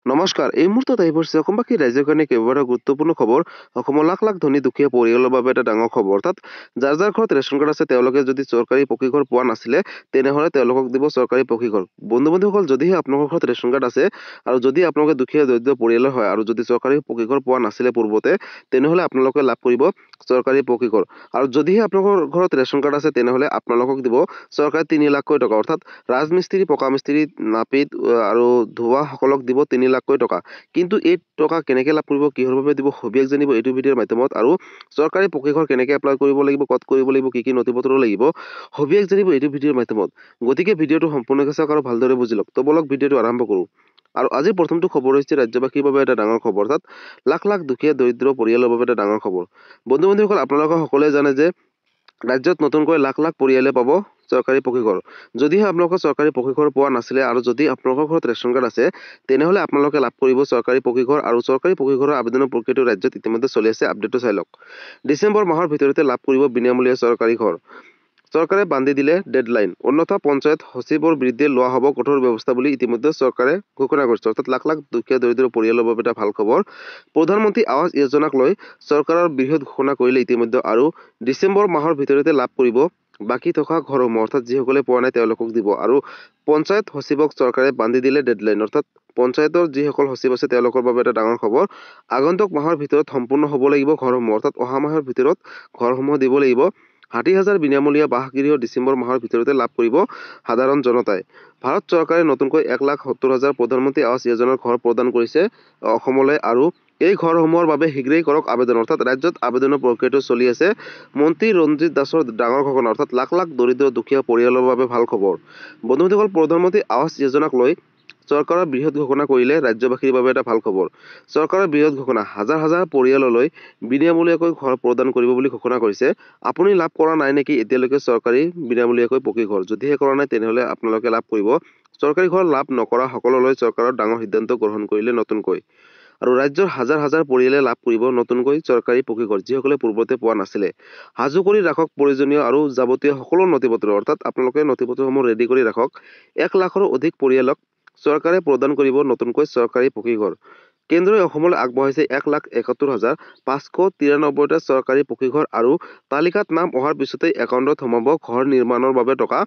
নমস্কাৰ, এই মুহূৰ্তত আহি পৰিছে অসমবাসী ৰাইজৰ কাৰণে কেইবাটাও গুৰুত্বপূৰ্ণ খবৰ। অসমৰ লাখ লাখ ধনী দুখীয়া পৰিয়ালৰ বাবে এটা ডাঙৰ খবৰ। অৰ্থাৎ যাৰ যাৰ ঘৰত ৰেচন কাৰ্ড আছে তেওঁলোকে যদি চৰকাৰী পকী ঘৰ পোৱা নাছিলে তেনেহ'লে তেওঁলোকক দিব চৰকাৰী পকী ঘৰ। বন্ধু বান্ধৱীসকল, যদিহে আপোনালোকৰ ঘৰত ৰেচন কাৰ্ড আছে আৰু যদি আপোনালোকে দুখীয়া দৰিদ্ৰ পৰিয়ালৰ হয় আৰু যদি চৰকাৰী পকী ঘৰ পোৱা নাছিলে পূৰ্বতে, তেনেহ'লে আপোনালোকে লাভ কৰিব চৰকাৰী পকী ঘৰ। আৰু যদিহে আপোনালোকৰ ঘৰত ৰেচন কাৰ্ড আছে তেনেহ'লে আপোনালোকক দিব চৰকাৰে 3 লাখকৈ টকা। অৰ্থাৎ ৰাজমিস্ত্ৰী, পকা মিস্ত্ৰী, নাপিত আৰু ধোৱাসকলক দিব 3 লাখকৈ টকা। কিন্তু এই টকা কেনেকৈ লাভ কৰিব, কিহৰ বাবে দিব, সবিশেষ জানিব এইটো ভিডিঅ'ৰ মাধ্যমত। আৰু চৰকাৰী পকী ঘৰ কেনেকৈ এপ্লাই কৰিব লাগিব, ক'ত কৰিব লাগিব, কি নথিপত্ৰ লাগিব, সবিশেষ জানিব এইটো ভিডিঅ'ৰ মাধ্যমত। গতিকে ভিডিঅ'টো সম্পূৰ্ণকৈ চাওক আৰু ভালদৰে বুজি লওক। তো বলক ভিডিঅ'টো আৰম্ভ কৰোঁ। আৰু আজিৰ প্ৰথমটো খবৰ হৈছে ৰাজ্যবাসীৰ বাবে এটা ডাঙৰ খবৰ। অৰ্থাৎ লাখ লাখ দুখীয়া দৰিদ্ৰ পৰিয়ালৰ বাবে এটা ডাঙৰ খবৰ। বন্ধু বান্ধৱীসকল, আপোনালোকে সকলোৱে জানে যে ৰাজ্যত নতুনকৈ লাখ লাখ পৰিয়ালে পাব চৰকাৰী পকী ঘৰ। যদিহে আপোনালোকৰ চৰকাৰী পকী ঘৰ পোৱা নাছিলে আৰু যদি আপোনালোকৰ ঘৰত ৰেচন কাৰ্ড আছে তেনেহ'লে আপোনালোকে লাভ কৰিব চৰকাৰী পকী ঘৰ। আৰু চৰকাৰী পকী ঘৰৰ আবেদনৰ প্ৰক্ৰিয়াটো ৰাজ্যত ইতিমধ্যে চলি আছে। আপডেটটো চাই লওক। ডিচেম্বৰ মাহৰ ভিতৰতে লাভ কৰিব বিনামূলীয়া চৰকাৰী ঘৰ। চৰকাৰে বান্ধি দিলে ডেডলাইন, অন্যথা পঞ্চায়ত সচিবৰ বিৰুদ্ধে লোৱা হ'ব কঠোৰ ব্যৱস্থা বুলি ইতিমধ্যে চৰকাৰে ঘোষণা কৰিছে। অৰ্থাৎ লাখ লাখ দুখীয়া দৰিদ্ৰ পৰিয়ালৰ বাবে এটা ভাল খবৰ। প্ৰধানমন্ত্ৰী আৱাস যোজনাক লৈ চৰকাৰৰ বৃহৎ ঘোষণা কৰিলে ইতিমধ্যে, আৰু ডিচেম্বৰ মাহৰ ভিতৰতে লাভ কৰিব বাকী থকা ঘৰসমূহ। অৰ্থাৎ যিসকলে পোৱা নাই তেওঁলোকক দিব। আৰু পঞ্চায়ত সচিবক চৰকাৰে বান্ধি দিলে ডেডলাইন। অৰ্থাৎ পঞ্চায়তৰ যিসকল সচিব আছে তেওঁলোকৰ বাবে এটা ডাঙৰ খবৰ। আগন্তুক মাহৰ ভিতৰত সম্পূৰ্ণ হ'ব লাগিব ঘৰসমূহ। অৰ্থাৎ অহা মাহৰ ভিতৰত ঘৰসমূহ দিব লাগিব। 60,000 বিনামূলীয়া বাসগৃহ ডিচেম্বৰ মাহৰ ভিতৰতে লাভ কৰিব সাধাৰণ জনতাই। ভাৰত চৰকাৰে নতুনকৈ 1,70,000 প্ৰধানমন্ত্ৰী আৱাস যোজনাৰ ঘৰ প্ৰদান কৰিছে অসমলৈ, আৰু এই ঘৰসমূহৰ বাবে শীঘ্ৰেই কৰক আবেদন। অৰ্থাৎ ৰাজ্যত আবেদনৰ প্ৰক্ৰিয়াটো চলি আছে। মন্ত্ৰী ৰঞ্জিত দাসৰ ডাঙৰ ঘোষণা। অৰ্থাৎ লাখ লাখ দৰিদ্ৰ দুখীয়া পৰিয়ালৰ বাবে ভাল খবৰ। বন্ধুসকল, প্ৰধানমন্ত্ৰী আৱাস যোজনাক লৈ চৰকাৰৰ বৃহৎ ঘোষণা কৰিলে ৰাজ্যবাসীৰ বাবে এটা ভাল খবৰ। চৰকাৰৰ বৃহৎ ঘোষণা, হাজাৰ হাজাৰ পৰিয়াললৈ বিনামূলীয়াকৈ ঘৰ প্ৰদান কৰিব বুলি ঘোষণা কৰিছে। আপুনি লাভ কৰা নাই নেকি এতিয়ালৈকে চৰকাৰী বিনামূলীয়াকৈ পকী ঘৰ? যদিহে কৰা নাই তেনেহ'লে আপোনালোকে লাভ কৰিব। চৰকাৰী ঘৰ লাভ নকৰা সকললৈ চৰকাৰৰ ডাঙৰ সিদ্ধান্ত গ্ৰহণ কৰিলে নতুনকৈ। আৰু ৰাজ্যৰ হাজাৰ হাজাৰ পৰিয়ালে লাভ কৰিব নতুনকৈ চৰকাৰী পকী ঘৰ, যিসকলে পূৰ্বতে পোৱা নাছিলে। সাজু কৰি ৰাখক প্ৰয়োজনীয় আৰু যাৱতীয় সকলো নথিপত্ৰ। অৰ্থাৎ আপোনালোকে নথিপত্ৰসমূহ ৰেডি কৰি ৰাখক। 1 লাখৰো অধিক পৰিয়ালক চৰকাৰে প্ৰদান কৰিব নতুনকৈ চৰকাৰী পকী ঘৰ। কেন্দ্ৰই অসমলৈ আগবঢ়াইছে 1,71,593টা চৰকাৰী পকী ঘৰ, আৰু তালিকাত নাম অহাৰ পিছতেই একাউণ্টত সোমাব ঘৰ নিৰ্মাণৰ বাবে টকা।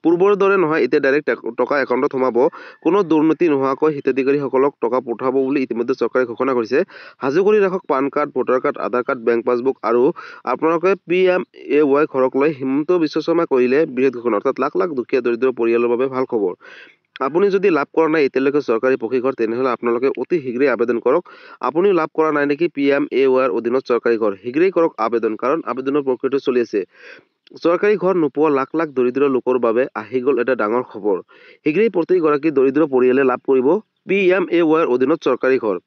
পূৰ্বৰ দৰে নহয়, এতিয়া ডাইৰেক্ট টকা একাউণ্টত সোমাব। কোনো দুৰ্নীতি নোহোৱাকৈ হিতাধিকাৰীসকলক টকা পঠাব বুলি ইতিমধ্যে চৰকাৰে ঘোষণা কৰিছে। সাজু কৰি ৰাখক পান কাৰ্ড, ভোটাৰ কাৰ্ড, আধাৰ কাৰ্ড, বেংক পাছবুক। আৰু আপোনালোকে PMAY ঘৰক লৈ হিমন্ত বিশ্ব শৰ্মাই কৰিলে বৃহৎ ঘোষণা। অৰ্থাৎ লাখ লাখ দুখীয়া দৰিদ্ৰ পৰিয়ালৰ বাবে ভাল খবৰ। আপুনি যদি লাভ কৰা নাই এতিয়ালৈকে চৰকাৰী পকী ঘৰ তেনেহ'লে আপোনালোকে অতি শীঘ্ৰেই আবেদন কৰক। আপুনি লাভ কৰা নাই নেকি PMAYৰ অধীনত চৰকাৰী ঘৰ? শীঘ্ৰেই কৰক আবেদন, কাৰণ আবেদনৰ প্ৰক্ৰিয়াটো চলি আছে। চৰকাৰী ঘৰ নোপোৱা লাখ লাখ দৰিদ্ৰ লোকৰ বাবে আহি গ'ল এটা ডাঙৰ খবৰ। শীঘ্ৰেই প্ৰতিগৰাকী দৰিদ্ৰ পৰিয়ালে লাভ কৰিব PMAYৰ অধীনত চৰকাৰী ঘৰ।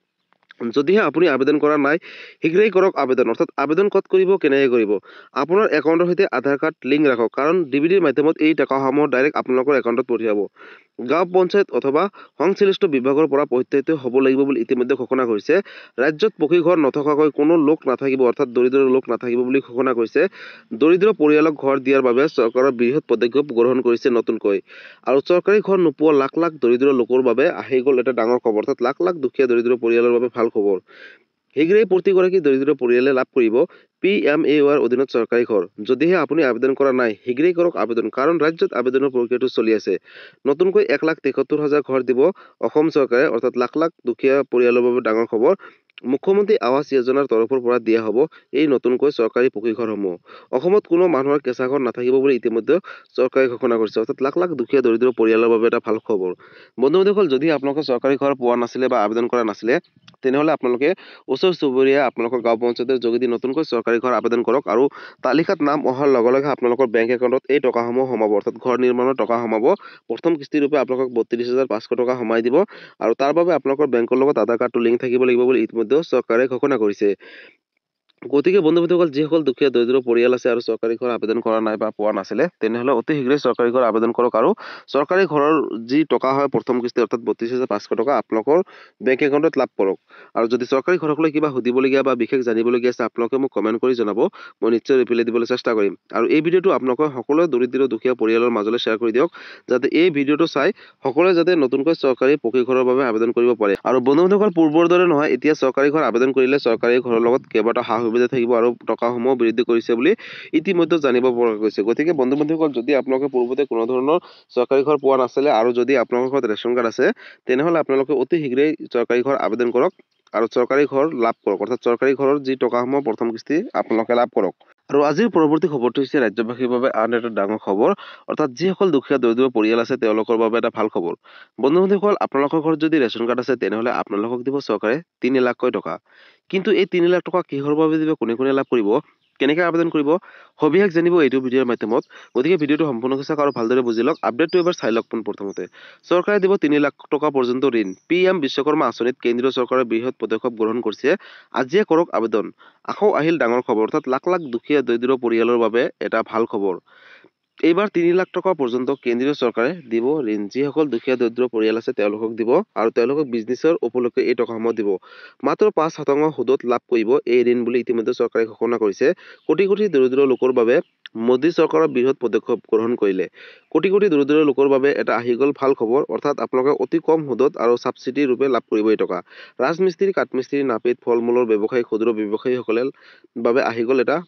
যদিহে আপুনি আবেদন কৰা নাই শীঘ্ৰেই কৰক আবেদন। অৰ্থাৎ আবেদন ক'ত কৰিব, কেনেকৈ কৰিব? আপোনাৰ একাউণ্টৰ সৈতে আধাৰ কাৰ্ড লিংক ৰাখক, কাৰণ DBDৰ মাধ্যমত এই টকাসমূহ ডাইৰেক্ট আপোনালোকৰ একাউণ্টত পঠিয়াব। গাঁও পঞ্চায়ত অথবা সংশ্লিষ্ট বিভাগৰ পৰা প্ৰত্যয়িত হ'ব লাগিব বুলি ইতিমধ্যে ঘোষণা কৰিছে। ৰাজ্যত পকী ঘৰ নথকাকৈ কোনো লোক নাথাকিব, অৰ্থাৎ দৰিদ্ৰ লোক নাথাকিব বুলি ঘোষণা কৰিছে। দৰিদ্ৰ পৰিয়ালক ঘৰ দিয়াৰ বাবে চৰকাৰৰ বৃহৎ পদক্ষেপ গ্ৰহণ কৰিছে নতুনকৈ। আৰু চৰকাৰী ঘৰ নোপোৱা লাখ লাখ দৰিদ্ৰ লোকৰ বাবে আহি গ'ল এটা ডাঙৰ খবৰ। অৰ্থাৎ লাখ লাখ দুখীয়া দৰিদ্ৰ পৰিয়ালৰ বাবে ভাল খবৰ। শীঘ্ৰেই প্ৰতিগৰাকী দৰিদ্ৰ পৰিয়ালে লাভ কৰিব PMAYৰ অধীনত চৰকাৰী ঘৰ। যদিহে আপুনি আবেদন কৰা নাই শীঘ্ৰেই কৰক আবেদন, কাৰণ ৰাজ্যত আবেদনৰ প্ৰক্ৰিয়াটো চলি আছে। নতুনকৈ 1,73,000 ঘৰ দিব অসম চৰকাৰে। অৰ্থাৎ লাখ লাখ দুখীয়া পৰিয়ালৰ বাবে ডাঙৰ খবৰ। মুখ্যমন্ত্ৰী আৱাস যোজনাৰ তৰফৰ পৰা দিয়া হ'ব এই নতুনকৈ চৰকাৰী পকী ঘৰসমূহ। অসমত কোনো মানুহৰ কেঁচা ঘৰ নাথাকিব বুলি ইতিমধ্যে চৰকাৰে ঘোষণা কৰিছে। অৰ্থাৎ লাখ লাখ দুখীয়া দৰিদ্ৰ পৰিয়ালৰ বাবে এটা ভাল খবৰ। বন্ধু বান্ধৱীসকল, যদি আপোনালোকে চৰকাৰী ঘৰ পোৱা নাছিলে বা আবেদন কৰা নাছিলে তেনেহ'লে আপোনালোকে ওচৰ চুবুৰীয়া আপোনালোকৰ গাঁও পঞ্চায়তৰ যোগেদি নতুনকৈ চৰকাৰী ঘৰ আবেদন কৰক। আৰু তালিকাত নাম অহাৰ লগে লগে আপোনালোকৰ বেংক একাউণ্টত এই টকাসমূহ সোমাব। অৰ্থাৎ ঘৰ নিৰ্মাণৰ টকা সোমাব। প্ৰথম কিস্তি ৰূপে আপোনালোকক 32,500 টকা সোমাই দিব, আৰু তাৰ বাবে আপোনালোকৰ বেংকৰ লগত আধাৰ কাৰ্ডটো লিংক থাকিব লাগিব বুলি ইতিমধ্যে চৰকাৰে ঘোষণা কৰিছে। গতিকে বন্ধুসকল যিসকল দুখীয়া দৰিদ্ৰ পৰিয়াল আছে আৰু চৰকাৰী ঘৰ আবেদন কৰা নাই বা পোৱা নাছিলে তেনেহ'লে অতি শীঘ্ৰে চৰকাৰী ঘৰ আবেদন কৰক আৰু চৰকাৰী ঘৰৰ যি টকা হয় প্ৰথম কিস্তি অৰ্থাৎ ৩২,৫০০ টকা আপোনালোকৰ বেংক একাউণ্টত লাভ কৰক। আৰু যদি চৰকাৰী ঘৰক লৈ কিবা সুধিবলগীয়া বা বিশেষ জানিবলগীয়া আছে আপোনালোকে মোক কমেণ্ট কৰি জনাব, মই নিশ্চয় ৰিপ্লাই দিবলৈ চেষ্টা কৰিম। আৰু এই ভিডিঅ'টো আপোনালোকে সকলো দৰিদ্ৰ দুখীয়া পৰিয়ালৰ মাজলৈ শ্বেয়াৰ কৰি দিয়ক, যাতে এই ভিডিঅ'টো চাই সকলোৱে যাতে নতুনকৈ চৰকাৰী পকী ঘৰৰ বাবে আবেদন কৰিব পাৰে। আৰু বন্ধুসকল পূৰ্বৰ দৰে নহয়, এতিয়া চৰকাৰী ঘৰ আবেদন কৰিলে চৰকাৰী ঘৰৰ লগত কেইবাটাও সা সুবিধা থাকিব আৰু টকাসমূহ বৃদ্ধি কৰিছে বুলি ইতিমধ্যে জানিব পৰা গৈছে। গতিকে বন্ধুসকল যদি আপোনালোকে পূৰ্বতে কোনো ধৰণৰ চৰকাৰী ঘৰ পোৱা নাছিলে আৰু যদি আপোনালোকৰ ঘৰত ৰেচন কাৰ্ড আছে তেনেহ'লে আপোনালোকে অতি শীঘ্ৰেই চৰকাৰী ঘৰ আবেদন কৰক আৰু চৰকাৰী ঘৰ লাভ কৰক, অৰ্থাৎ চৰকাৰী ঘৰৰ যি টকাসমূহ প্ৰথম কিস্তি আপোনালোকে লাভ কৰক। আৰু আজিৰ পৰৱৰ্তী খবৰটো হৈছে ৰাজ্যবাসীৰ বাবে আন এটা ডাঙৰ খবৰ, অৰ্থাৎ যিসকল দুখীয়া দৰিদ্ৰ পৰিয়াল আছে তেওঁলোকৰ বাবে এটা ভাল খবৰ। বন্ধুসকল আপোনালোকৰ ঘৰত যদি ৰেচন কাৰ্ড আছে তেনেহ'লে আপোনালোকক দিব চৰকাৰে ৩ লাখকৈ টকা। কিন্তু এই ৩ লাখ টকা কিহৰ বাবে দিব, কোনে কোনে লাভ কৰিব, কেনেকৈ আবেদন কৰিব, সবিশেষ জানিব এইটো ভিডিঅ'ৰ মাধ্যমত। গতিকে ভিডিঅ'টো সম্পূৰ্ণকৈ চাওক আৰু ভালদৰে বুজি লওক। আপডেটটো এবাৰ চাই লওক প্ৰথমতে। চৰকাৰে দিব ৩ লাখ টকা পৰ্যন্ত ঋণ। PM বিশ্বকৰ্মা আঁচনিত কেন্দ্ৰীয় চৰকাৰে বৃহৎ পদক্ষেপ গ্ৰহণ কৰিছে। আজিয়ে কৰক আবেদন। আকৌ আহিল ডাঙৰ খবৰ, অৰ্থাৎ লাখ লাখ দুখীয়া দৰিদ্ৰ পৰিয়ালৰ বাবে এটা ভাল খবৰ। এইবাৰ ৩ লাখ টকা পৰ্যন্ত কেন্দ্ৰীয় চৰকাৰে দিব ঋণ। যিসকল দুখীয়া দৰিদ্ৰ পৰিয়াল আছে তেওঁলোকক দিব আৰু তেওঁলোকক বিজনেছৰ উপলক্ষে এই টকাসমূহ দিব। মাত্ৰ ৫% সুদত লাভ কৰিব এই ঋণ বুলি ইতিমধ্যে চৰকাৰে ঘোষণা কৰিছে। কোটি কোটি দৰিদ্ৰ লোকৰ বাবে মোদী চৰকাৰৰ বৃহৎ পদক্ষেপ গ্ৰহণ কৰিলে। কোটি কোটি দৰিদ্ৰ লোকৰ বাবে এটা আহি গ'ল ভাল খবৰ, অৰ্থাৎ আপোনালোকে অতি কম সুদত আৰু ছাবচিডি ৰূপে লাভ কৰিব এই টকা। ৰাজমিস্ত্ৰী, কাঠমিস্ত্ৰী, নাপিত, ফল মূলৰ ব্যৱসায়ী, ক্ষুদ্ৰ ব্যৱসায়ীসকলৰ বাবে আহি গ'ল এটা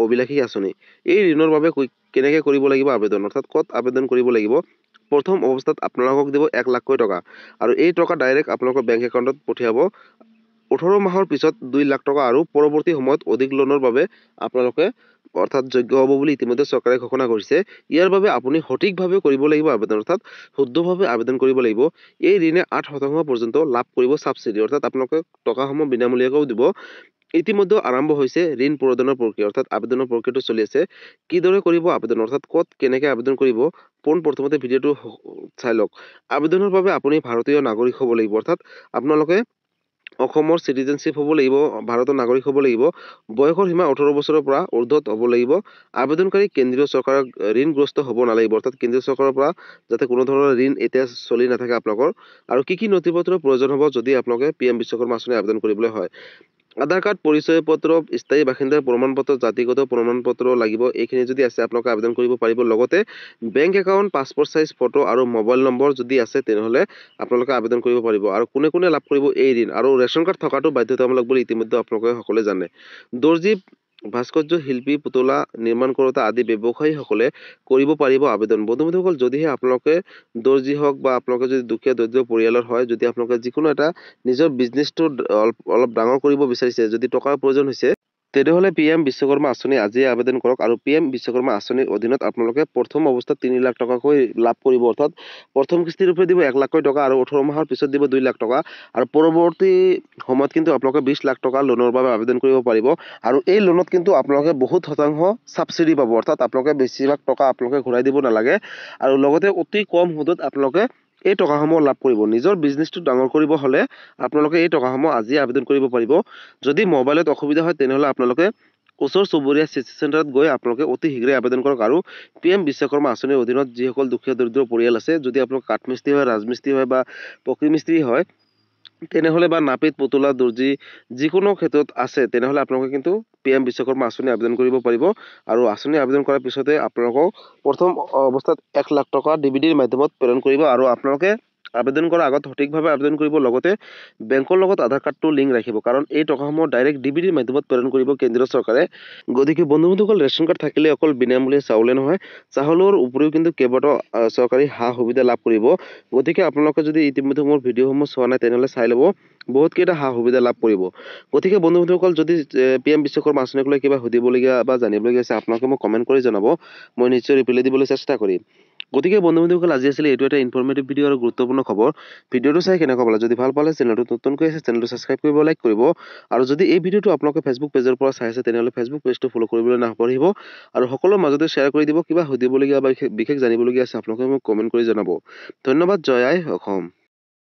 অবিলাসী আঁচনি। এই ঋণৰ বাবে কেনেকৈ কৰিব লাগিব আবেদন, অৰ্থাৎ ক'ত আবেদন কৰিব লাগিব। প্ৰথম অৱস্থাত আপোনালোকক দিব ১ লাখকৈ টকা আৰু এই টকা ডাইৰেক্ট আপোনালোকৰ বেংক একাউণ্টত পঠিয়াব। 18 মাহৰ পিছত 2 লাখ টকা আৰু পৰৱৰ্তী সময়ত অধিক লোনৰ বাবে আপোনালোকে অৰ্থাৎ যোগ্য হ'ব বুলি ইতিমধ্যে চৰকাৰে ঘোষণা কৰিছে। ইয়াৰ বাবে আপুনি সঠিকভাৱে কৰিব লাগিব আবেদন, অৰ্থাৎ শুদ্ধভাৱে আবেদন কৰিব লাগিব। এই ঋণে 8% পৰ্যন্ত লাভ কৰিব ছাবচিডি, অৰ্থাৎ আপোনালোকে টকাসমূহ বিনামূলীয়াকৈও দিব। ইতিমধ্যে আৰম্ভ হৈছে ঋণ প্ৰদানৰ প্ৰক্ৰিয়া, অৰ্থাৎ আবেদনৰ প্ৰক্ৰিয়াটো চলি আছে। কিদৰে কৰিব আবেদন, অৰ্থাৎ ক'ত কেনেকৈ আবেদন কৰিব, প্ৰথমতে ভিডিঅ'টো চাই লওক। আবেদনৰ বাবে আপুনি ভাৰতীয় নাগৰিক হ'ব লাগিব, অৰ্থাৎ আপোনালোকে অসমৰ চিটিজেনশ্বিপ হ'ব লাগিব, ভাৰতৰ নাগৰিক হ'ব লাগিব। বয়সৰ সীমা 18 বছৰৰ পৰা ঊৰ্ধত হ'ব লাগিব। আবেদনকাৰী কেন্দ্ৰীয় চৰকাৰৰ ঋণগ্ৰস্ত হ'ব নালাগিব, অৰ্থাৎ কেন্দ্ৰীয় চৰকাৰৰ পৰা যাতে কোনো ধৰণৰ ঋণ এতিয়া চলি নাথাকে আপোনালোকৰ। আৰু কি নথি পত্ৰৰ প্ৰয়োজন হ'ব যদি আপোনালোকে PM বিশ্বকৰ্মা আঁচনি আবেদন কৰিবলৈ হয়। আধাৰ কাৰ্ড, পৰিচয় পত্ৰ, স্থায়ী বাসিন্দাৰ প্ৰমাণ পত্ৰ, জাতিগত প্ৰমাণ পত্ৰ লাগিব। এইখিনি যদি আছে আপোনালোকে আবেদন কৰিব পাৰিব। লগতে bank account, passport size photo আৰু মোবাইল নম্বৰ যদি আছে তেনেহ'লে আপোনালোকে আবেদন কৰিব পাৰিব। আৰু কোনে কোনে লাভ কৰিব এই ঋণ, আৰু ৰেচন কাৰ্ড থকাটো বাধ্যতামূলক বুলি ইতিমধ্যে আপোনালোকে সকলোৱে জানে। দৰ্জী, ভাস্কৰ্য শিল্পী, পুতলা নিৰ্মাণ কৰোঁতা আদি ব্যৱসায়ীসকলে কৰিব পাৰিব আবেদন। বন্ধুসকল যদিহে আপোনালোকে দৰ্জী হওক বা আপোনালোকে যদি দুখীয়া দৰিদ্ৰ পৰিয়ালৰ হয়, যদি আপোনালোকে যিকোনো এটা নিজৰ বিজনেছটো অলপ ডাঙৰ কৰিব বিচাৰিছে, যদি টকাৰ প্ৰয়োজন হৈছে তেনেহ'লে PM বিশ্বকৰ্মা আঁচনি আজিয়ে আবেদন কৰক। আৰু PM বিশ্বকৰ্মা আঁচনিৰ অধীনত আপোনালোকে প্ৰথম অৱস্থাত 3 লাখ টকাকৈ লাভ কৰিব, অৰ্থাৎ প্ৰথম কিস্তি ৰূপে দিব 1 লাখকৈ টকা আৰু 18 মাহৰ পিছত দিব 2 লাখ টকা। আৰু পৰৱৰ্তী সময়ত কিন্তু আপোনালোকে 20 লাখ টকা লোনৰ বাবে আবেদন কৰিব পাৰিব। আৰু এই লোনত কিন্তু আপোনালোকে বহুত শতাংশ ছাবচিডি পাব, অৰ্থাৎ আপোনালোকে বেছিভাগ টকা আপোনালোকে ঘূৰাই দিব নালাগে। আৰু লগতে অতি কম সুদত আপোনালোকে এই টকাসমূহ লাভ কৰিব। নিজৰ বিজনেছটো ডাঙৰ কৰিব হ'লে আপোনালোকে এই টকাসমূহ আজি আবেদন কৰিব পাৰিব। যদি মোবাইলত অসুবিধা হয় তেনেহ'লে আপোনালোকে ওচৰ চুবুৰীয়া চিটি চেণ্টাৰত গৈ আপোনালোকে অতি শীঘ্ৰে আবেদন কৰক। আৰু PM বিশ্বকৰ্মা আঁচনিৰ অধীনত যিসকল দুখীয়া দৰিদ্ৰ পৰিয়াল আছে, যদি আপোনালোক কাঠমিস্ত্ৰী হয়, ৰাজমিস্ত্ৰী হয় বা পকী মিস্ত্ৰী হয় তেনেহ'লে বা নাপিত, পুতলা, দৰ্জী যিকোনো ক্ষেত্ৰত আছে তেনেহ'লে আপোনালোকে কিন্তু PM বিশ্বকৰ্মা আঁচনি আবেদন কৰিব পাৰিব। আৰু আঁচনি আবেদন কৰাৰ পিছতে আপোনালোকক প্ৰথম অৱস্থাত 1 লাখ টকা DBDৰ মাধ্যমত প্ৰেৰণ কৰিব। আৰু আপোনালোকে আবেদন কৰাৰ আগত সঠিকভাৱে আবেদন কৰিব, লগতে বেংকৰ লগত আধাৰ কাৰ্ডটো লিংক ৰাখিব, কাৰণ এই টকাসমূহ ডাইৰেক্ট DBDৰ মাধ্যমত প্ৰেৰণ কৰিব কেন্দ্ৰীয় চৰকাৰে। গতিকে বন্ধুসকল ৰেচন কাৰ্ড থাকিলে অকল বিনামূলীয়া চাউলে নহয়, চাউলৰ উপৰিও কিন্তু কেইবাটাও চৰকাৰী সা সুবিধা লাভ কৰিব। গতিকে আপোনালোকে যদি ইতিমধ্যে মোৰ ভিডিঅ'সমূহ চোৱা নাই তেনেহ'লে চাই ল'ব, বহুতকেইটা সা সুবিধা লাভ কৰিব। গতিকে বন্ধুসকল যদি PM বিশ্বকৰ্মা আঁচনিক লৈ কিবা সুধিবলগীয়া বা জানিবলগীয়া আছে আপোনালোকে মোক কমেণ্ট কৰি জনাব, মই নিশ্চয় ৰিপ্লাই দিবলৈ চেষ্টা কৰিম। গতিকে বন্ধুসকল আজি আছিলে এইটো এটা ইনফৰ্মেটিভ ভিডিঅ' আৰু গুৰুত্বপূৰ্ণ খবৰ। ভিডিঅ'টো চাই কেনেকুৱা পালে, যদি ভাল পালে চেনেলটো নতুনকৈ আছে চেনেলটো ছাবস্ক্ৰাইব কৰিব, লাইক কৰিব। আৰু যদি এই ভিডিঅ'টো আপোনালোকে ফেচবুক পেজৰ পৰা চাই আছে তেনেহ'লে ফেচবুক পেজটো ফ'ল' কৰিবলৈ নাপাহৰিব আৰু সকলোৰে মাজতে শ্বেয়াৰ কৰি দিব। কিবা সুধিবলগীয়া বা বিশেষ জানিবলগীয়া আছে আপোনালোকে মোক কমেণ্ট কৰি জনাব। ধন্যবাদ। জয় আই অসম।